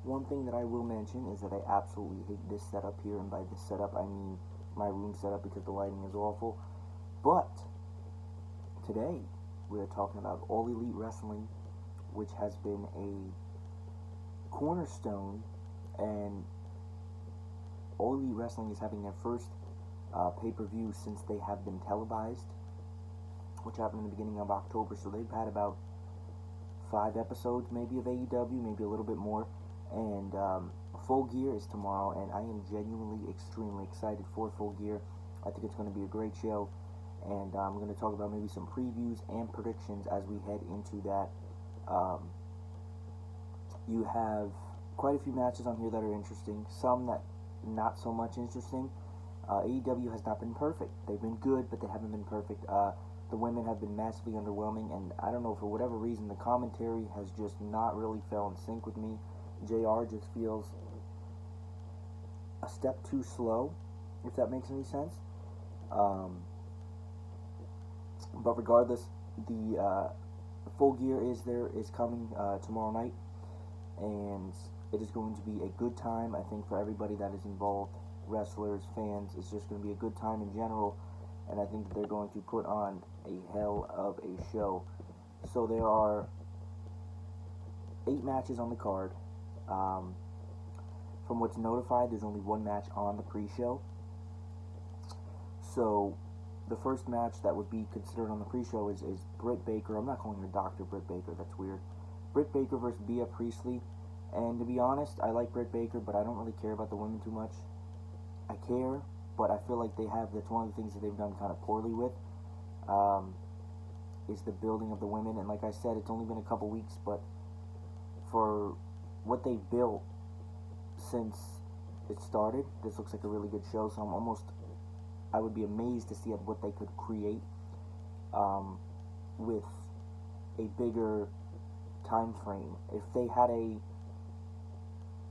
One thing that I will mention is that I absolutely hate this setup here, and by this setup I mean my room setup because the lighting is awful. But today we are talking about All Elite Wrestling, which has been a cornerstone, and All Elite Wrestling is having their first pay-per-view since they have been televised, which happened in the beginning of October. So they've had about 5 episodes maybe of AEW, maybe a little bit more, and Full Gear is tomorrow, and I am genuinely extremely excited for Full Gear. I think it's going to be a great show, and I'm going to talk about maybe some previews and predictions as we head into that. You have quite a few matches on here that are interesting, some that not so much interesting. AEW has not been perfect. They've been good, but they haven't been perfect. The women have been massively underwhelming, and I don't know, for whatever reason, the commentary has just not really fell in sync with me. JR just feels a step too slow, if that makes any sense. But regardless, the Full Gear is coming tomorrow night, and it is going to be a good time, I think, for everybody that is involved, wrestlers, fans. It's just going to be a good time in general, and I think that they're going to put on a hell of a show. So there are 8 matches on the card. From what's notified, there's only 1 match on the pre-show. So the first match that would be considered on the pre-show is Britt Baker. I'm not calling her Dr. Britt Baker, that's weird. Britt Baker versus Bea Priestley. And to be honest, I like Britt Baker, but I don't really care about the women too much. I care, but I feel like that's one of the things that they've done kind of poorly with, is the building of the women. And like I said, it's only been a couple weeks, but for what they've built since it started, this looks like a really good show. So I would be amazed to see at what they could create with a bigger time frame. If they had a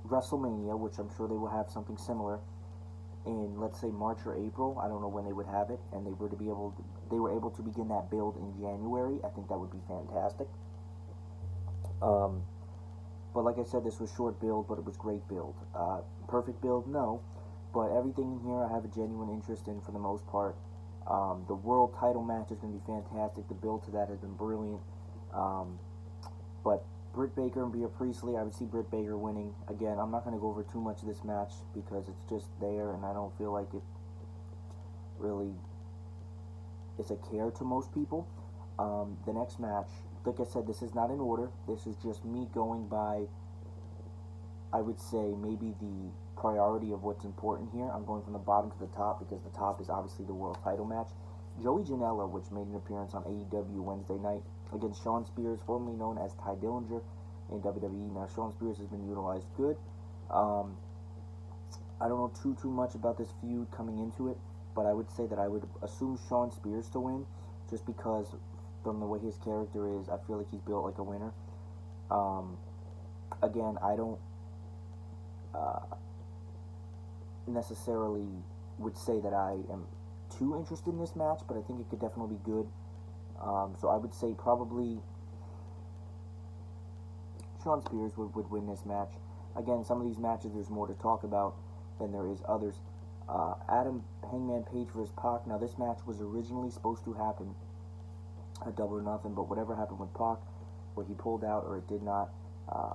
WrestleMania, which I'm sure they will have something similar in, let's say, March or April, I don't know when they would have it, and they were able to begin that build in January, I think that would be fantastic. But like I said, this was short build, but it was great build. Perfect build, no, but everything in here I have a genuine interest in for the most part. The world title match is going to be fantastic. The build to that has been brilliant. But Britt Baker and Bea Priestley, I would see Britt Baker winning. Again, I'm not going to go over too much of this match because it's just there, and I don't feel like it really is a care to most people. The next match, like I said, this is not in order. This is just me going by, I would say, maybe the priority of what's important here. I'm going from the bottom to the top because the top is obviously the world title match. Joey Janela, which made an appearance on AEW Wednesday night against Shawn Spears, formerly known as Ty Dillinger in WWE. Now, Shawn Spears has been utilized good. I don't know too much about this feud coming into it, but I would say that I would assume Shawn Spears to win, just because from the way his character is, I feel like he's built like a winner. Again, I don't necessarily would say that I am too interested in this match, but I think it could definitely be good. So I would say probably Shawn Spears would win this match. Again, some of these matches, there's more to talk about than there is others. Adam Hangman Page versus Pac. Now, this match was originally supposed to happen a Double or Nothing, but whatever happened with Pac, where he pulled out or it did not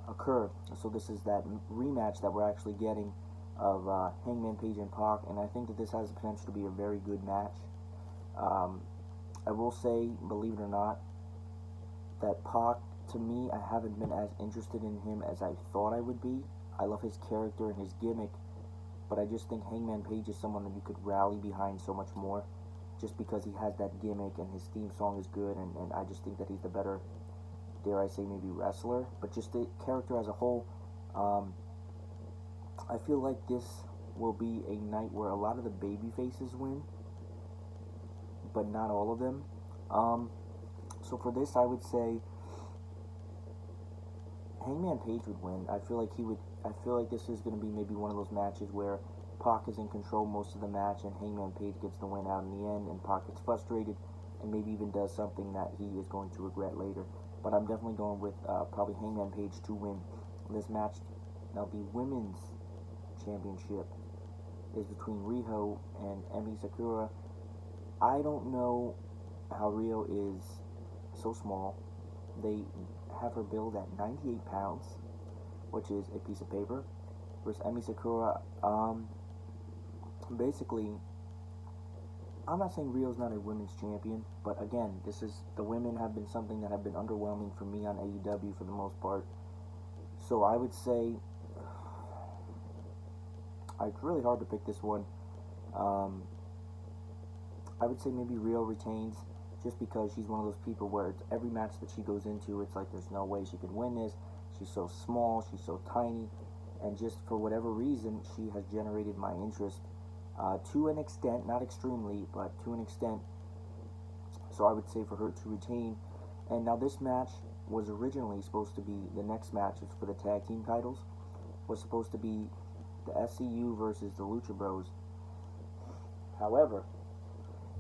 occur. So this is that rematch that we're actually getting of Hangman Page and Pac, and I think that this has the potential to be a very good match. I will say, believe it or not, that Pac, to me, I haven't been as interested in him as I thought I would be. I love his character and his gimmick, but I just think Hangman Page is someone that you could rally behind so much more, just because he has that gimmick and his theme song is good, and I just think that he's the better, dare I say, maybe wrestler, but just the character as a whole. I feel like this will be a night where a lot of the baby faces win, but not all of them. So for this, I would say Hangman Page would win. I feel like this is going to be maybe one of those matches where Pac is in control most of the match, and Hangman Page gets the win out in the end, and Pac gets frustrated, and maybe even does something that he is going to regret later. But I'm definitely going with probably Hangman Page to win this match. Now, the Women's Championship is between Riho and Emi Sakura. I don't know how Rio is so small. They have her billed at 98 pounds, which is a piece of paper, versus Emi Sakura. Basically, I'm not saying Rio's not a women's champion, but again, the women have been something that have been underwhelming for me on AEW for the most part. So I would say it's really hard to pick this one. I would say maybe Rio retains, just because she's one of those people where it's every match that she goes into, it's like there's no way she could win this. She's so small, she's so tiny, and just for whatever reason, she has generated my interest to an extent, not extremely, but to an extent. So I would say for her to retain. And now this match was originally supposed to be, the next match is for the tag team titles, was supposed to be the SCU versus the Lucha Bros. However,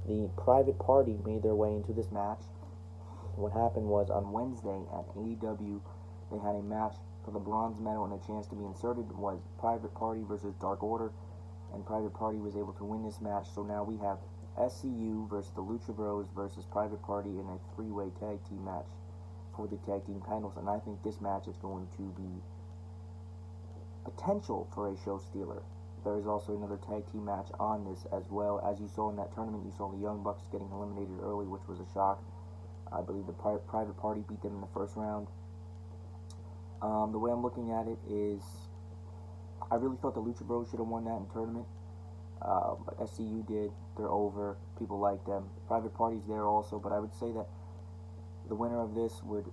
the Private Party made their way into this match. What happened was, on Wednesday at AEW, they had a match for the bronze medal and a chance to be inserted. Was Private Party versus Dark Order, and Private Party was able to win this match. So now we have SCU versus the Lucha Bros versus Private Party in a three-way tag team match for the tag team titles, and I think this match is going to be potential for a show stealer. There is also another tag team match on this as well. As you saw in that tournament, you saw the Young Bucks getting eliminated early, which was a shock. I believe the Private Party beat them in the first round. The way I'm looking at it is, I really thought the Lucha Bros should have won that in tournament. But SCU did. They're over. People like them. Private Party's there also, but I would say that the winner of this would,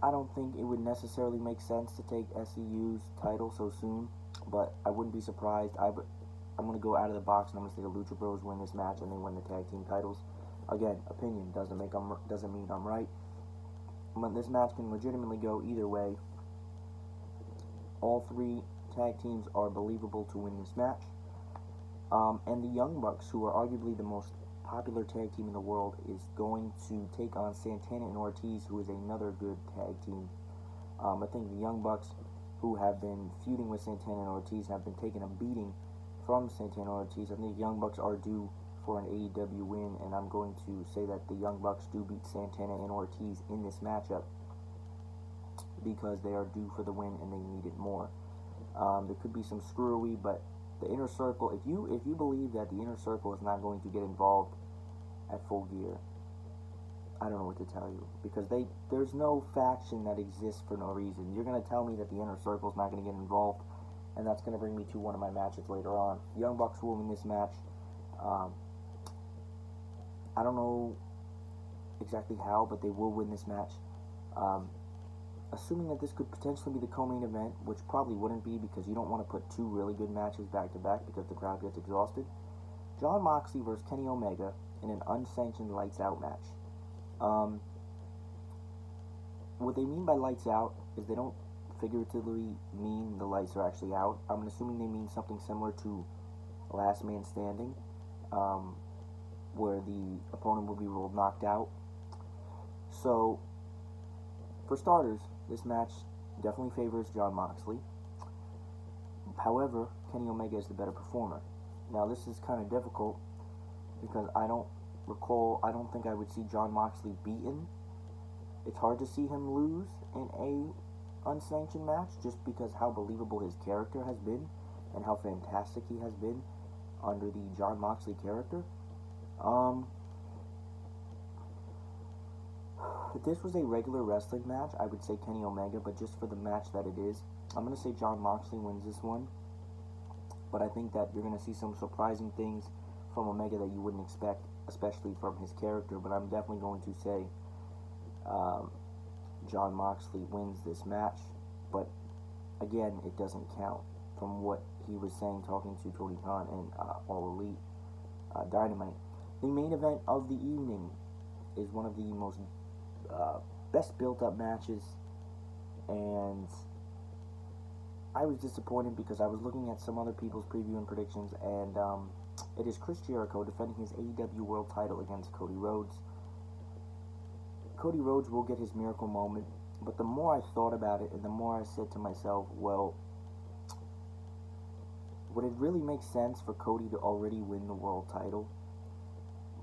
I don't think it would necessarily make sense to take SCU's title so soon, but I wouldn't be surprised. I'm going to go out of the box, and I'm going to say the Lucha Bros win this match and they win the tag team titles. Again, opinion doesn't mean I'm right. But this match can legitimately go either way. All three tag teams are believable to win this match. And the Young Bucks, who are arguably the most popular tag team in the world, is going to take on Santana and Ortiz, who is another good tag team. I think the Young Bucks, who have been feuding with Santana and Ortiz, have been taking a beating from Santana and Ortiz. I think the Young Bucks are due for an AEW win, and I'm going to say that the Young Bucks do beat Santana and Ortiz in this matchup because they are due for the win and they need it more. There could be some screwery, but the Inner Circle, if you believe that the Inner Circle is not going to get involved at Full Gear, I don't know what to tell you, because there's no faction that exists for no reason. You're going to tell me that the Inner Circle is not going to get involved, and that's going to bring me to one of my matches later on. Young Bucks will win this match. I don't know exactly how, but they will win this match. Assuming that this could potentially be the co-main event, which probably wouldn't be, because you don't want to put two really good matches back-to-back because the crowd gets exhausted. Jon Moxley versus Kenny Omega in an unsanctioned lights-out match. What they mean by lights out is they don't figuratively mean the lights are actually out. I'm assuming they mean something similar to Last Man Standing, where the opponent will be ruled knocked out. So, for starters, this match definitely favors Jon Moxley. However, Kenny Omega is the better performer. Now, this is kind of difficult because I don't think I would see Jon Moxley beaten. It's hard to see him lose in a unsanctioned match just because how believable his character has been and how fantastic he has been under the Jon Moxley character. If this was a regular wrestling match, I would say Kenny Omega, but just for the match that it is, I'm going to say Jon Moxley wins this one. But I think that you're going to see some surprising things from Omega that you wouldn't expect, especially from his character. But I'm definitely going to say Jon Moxley wins this match. But again, it doesn't count from what he was saying talking to Cody and All Elite Dynamite. The main event of the evening is one of the most best built-up matches, and I was disappointed because I was looking at some other people's preview and predictions, and it is Chris Jericho defending his AEW World title against Cody Rhodes. Cody Rhodes will get his miracle moment, but the more I thought about it, and the more I said to myself, well, would it really make sense for Cody to already win the world title?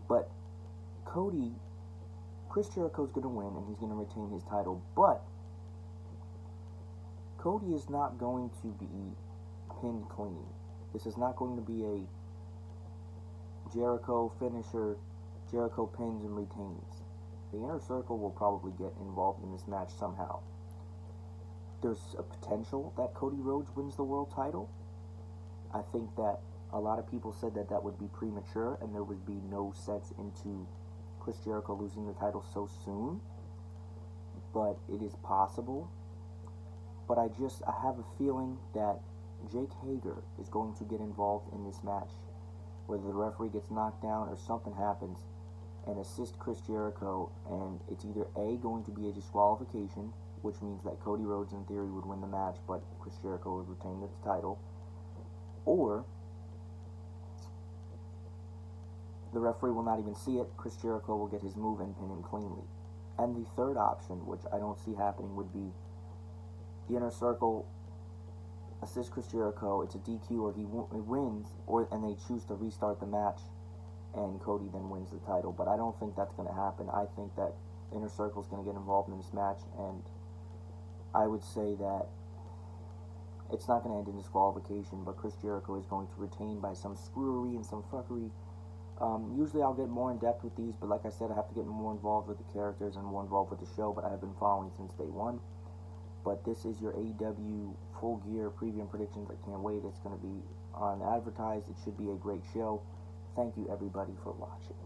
But Chris Jericho's going to win, and he's going to retain his title, but Cody is not going to be pinned clean. This is not going to be a Jericho finisher, Jericho pins and retains. The Inner Circle will probably get involved in this match somehow. There's a potential that Cody Rhodes wins the world title. I think that a lot of people said that that would be premature and there would be no sense into Chris Jericho losing the title so soon. But it is possible. But I have a feeling that Jake Hager is going to get involved in this match. Whether the referee gets knocked down or something happens, and assist Chris Jericho, and it's either A, going to be a disqualification, which means that Cody Rhodes in theory would win the match, but Chris Jericho would retain the title, or the referee will not even see it, Chris Jericho will get his move and pin him cleanly. And the third option, which I don't see happening, would be the Inner Circle assists Chris Jericho, it's a DQ, or he wins, and they choose to restart the match, and Cody then wins the title. But I don't think that's going to happen. I think that Inner Circle is going to get involved in this match, and I would say that it's not going to end in disqualification, but Chris Jericho is going to retain by some screwery and some fuckery. Usually I'll get more in depth with these, but like I said, I have to get more involved with the characters and more involved with the show, but I have been following since day one. But this is your AEW Full Gear preview and predictions. I can't wait. It's going to be on advertised. It should be a great show. Thank you, everybody, for watching.